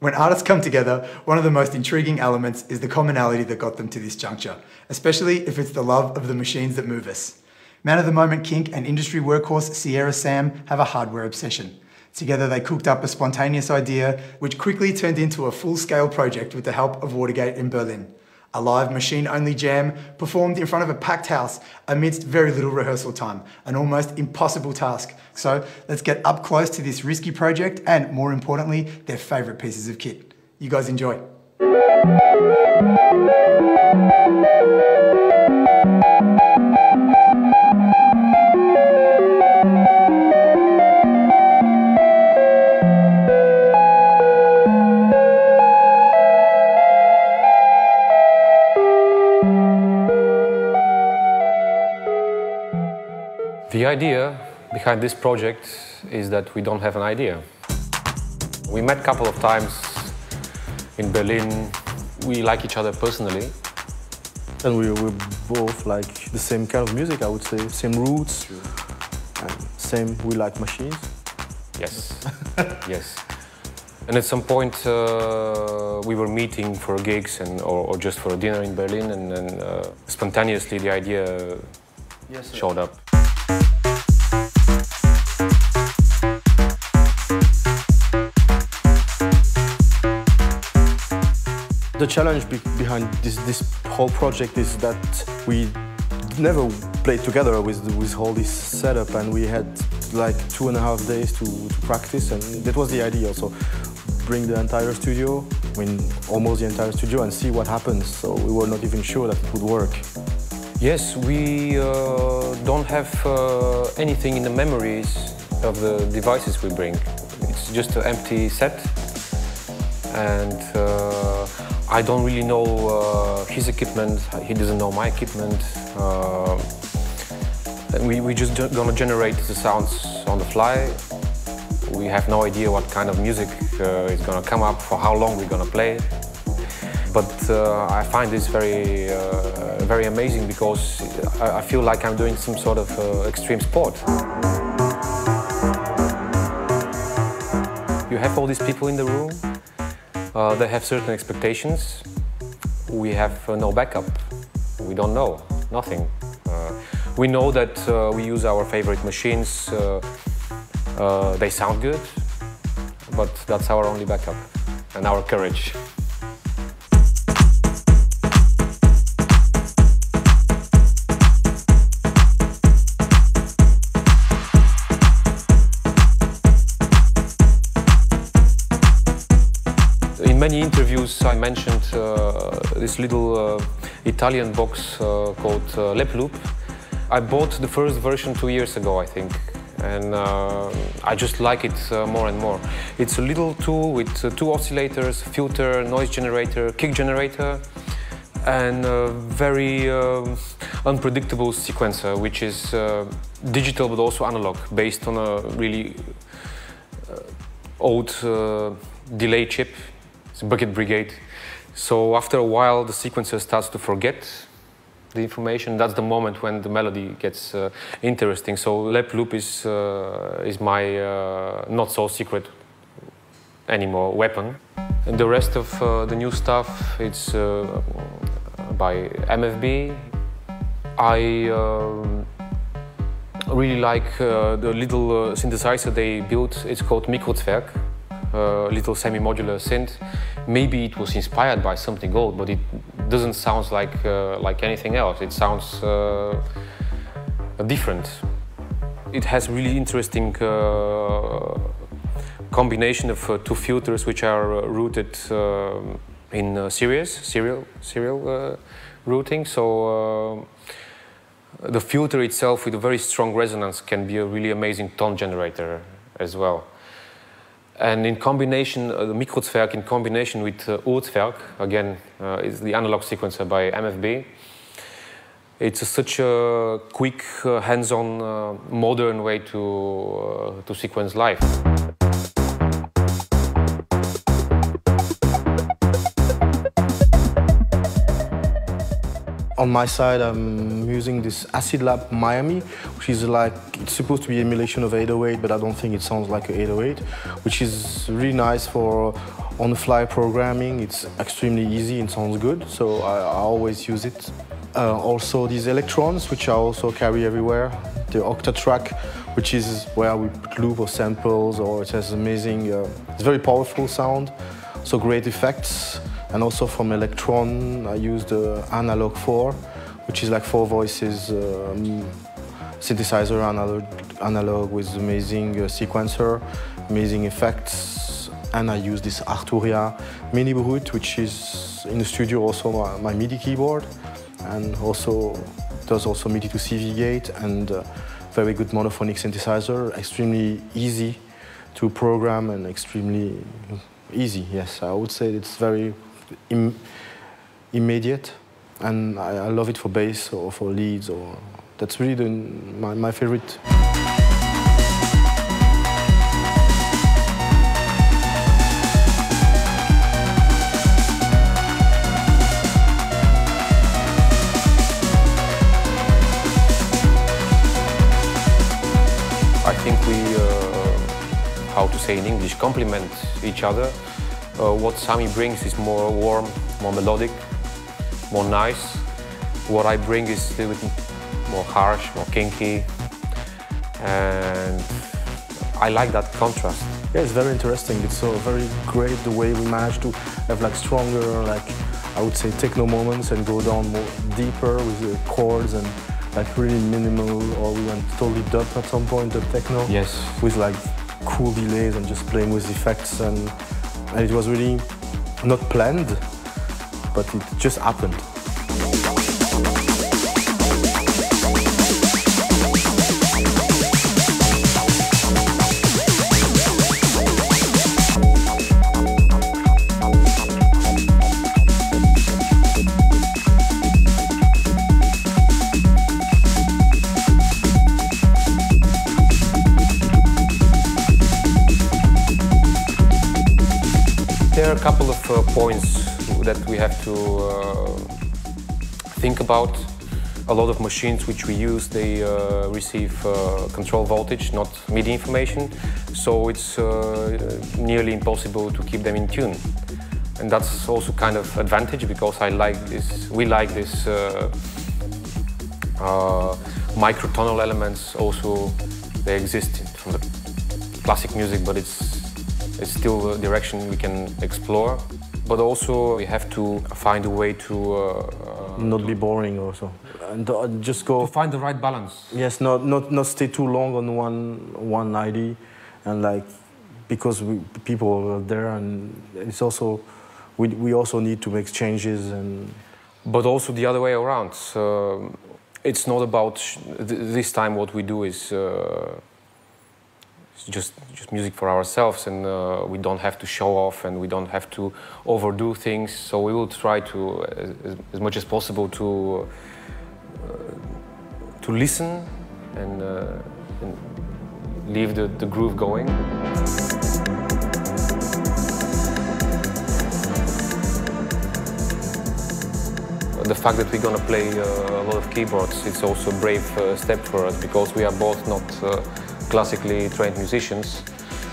When artists come together, one of the most intriguing elements is the commonality that got them to this juncture, especially if it's the love of the machines that move us. Man of the moment KINK and industry workhorse Sierra Sam have a hardware obsession. Together they cooked up a spontaneous idea which quickly turned into a full-scale project with the help of Watergate in Berlin. A live machine-only jam performed in front of a packed house amidst very little rehearsal time, an almost impossible task. So let's get up close to this risky project and, more importantly, their favourite pieces of kit. You guys enjoy. The idea behind this project is that we don't have an idea. We met a couple of times in Berlin. We like each other personally. And we both like the same kind of music, I would say. Same roots, and we like machines. Yes, yes. And at some point we were meeting for gigs or just for a dinner in Berlin, and spontaneously the idea showed up. The challenge behind this whole project is that we never played together with all this setup, and we had like 2.5 days to practice, and that was the idea. So bring the entire studio, I mean almost the entire studio, and see what happens. So we were not even sure that it would work. Yes, we don't have anything in the memories of the devices we bring. It's just an empty set, and I don't really know his equipment, he doesn't know my equipment. And we just gonna generate the sounds on the fly. We have no idea what kind of music is gonna come up, for how long we're gonna play. But I find this very amazing, because I feel like I'm doing some sort of extreme sport. You have all these people in the room. They have certain expectations. We have no backup. We don't know, nothing. We know that we use our favorite machines. They sound good, but that's our only backup and our courage. In many interviews I mentioned this little Italian box called Loop. I bought the first version 2 years ago, I think, and I just like it more and more. It's a little tool with 2 oscillators, filter, noise generator, kick generator, and a very unpredictable sequencer, which is digital but also analog, based on a really old delay chip. Bucket brigade. So after a while the sequencer starts to forget the information. That's the moment when the melody gets interesting. So Loop is my not so secret anymore weapon. And the rest of the new stuff, it's by MFB. I really like the little synthesizer they built. It's called Mikrozwerg. Little semi-modular synth. Maybe it was inspired by something old, but it doesn't sound like anything else. It sounds different. It has really interesting combination of 2 filters which are rooted in serial routing. So the filter itself with a very strong resonance can be a really amazing tone generator as well. And in combination, the Mikrozwerg in combination with Urzwerg, again, is the analog sequencer by MFB. It's such a quick, hands-on, modern way to sequence live. On my side, I'm using this Acid Lab Miami, which is like, it's supposed to be emulation of 808, but I don't think it sounds like an 808, which is really nice for on-the-fly programming. It's extremely easy and sounds good, so I always use it. Also these electrons, which I also carry everywhere. The Octatrack, which is where we put loop or samples, or it has amazing, it's very powerful sound, so great effects. And also from Electron, I use the Analog 4, which is like 4 voices synthesizer analog with amazing sequencer, amazing effects. And I use this Arturia Mini Brut, which is in the studio also my MIDI keyboard, and also does also MIDI to CV gate, and very good monophonic synthesizer, extremely easy to program and extremely easy. Yes, I would say it's very immediate, and I love it for bass or for leads, or that's really my favorite. I think we, how to say in English, complement each other. What Sami brings is more warm, more melodic, more nice. What I bring is a little bit more harsh, more kinky, and I like that contrast. Yeah, it's very interesting. It's so very great the way we managed to have like stronger, like I would say techno moments, and go down more deeper with the chords, and like really minimal, or we went totally dub at some point, dub techno. Yes. With like cool delays and just playing with effects, and it was really not planned, but it just happened. There are a couple of points that we have to think about. A lot of machines which we use, they receive control voltage, not MIDI information, so it's nearly impossible to keep them in tune. And that's also kind of advantage, because we like this microtonal elements also. They exist from the classic music, but it's still a direction we can explore. But also we have to find a way to not be boring also, and just go to find the right balance. Yes, not stay too long on one ID, and like because people are there, and it's also we also need to make changes, and but also the other way around. It's not about this time. What we do is just music for ourselves, and we don't have to show off, and we don't have to overdo things. So we will try to, as much as possible, to listen and leave the groove going. The fact that we're going to play a lot of keyboards, it's also a brave step for us, because we are both not classically trained musicians.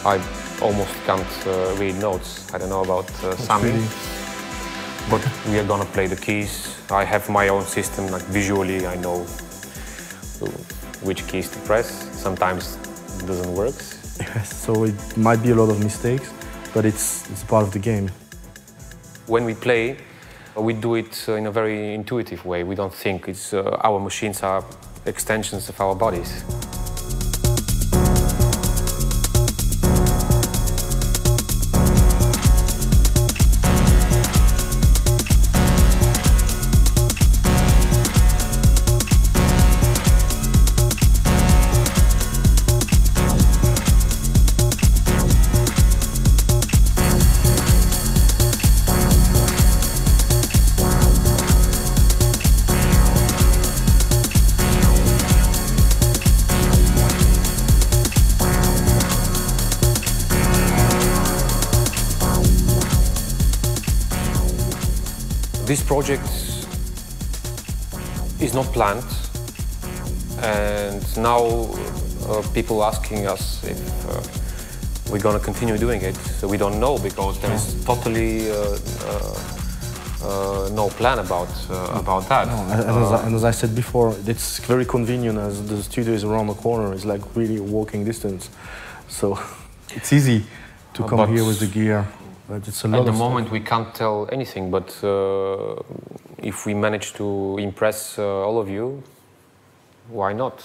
I almost can't read notes. I don't know about Sami, but we are gonna play the keys. I have my own system, like visually I know which keys to press. Sometimes it doesn't work. Yes, so it might be a lot of mistakes, but it's part of the game. When we play, we do it in a very intuitive way. We don't think it's our machines are extensions of our bodies. This project is not planned, and now people asking us if we're gonna continue doing it. So we don't know, because there is totally no plan about that. No, and as I said before, it's very convenient, as the studio is around the corner. It's like really walking distance, so it's easy to come here with the gear. But it's a lot. At the moment, we can't tell anything. But if we manage to impress all of you, why not?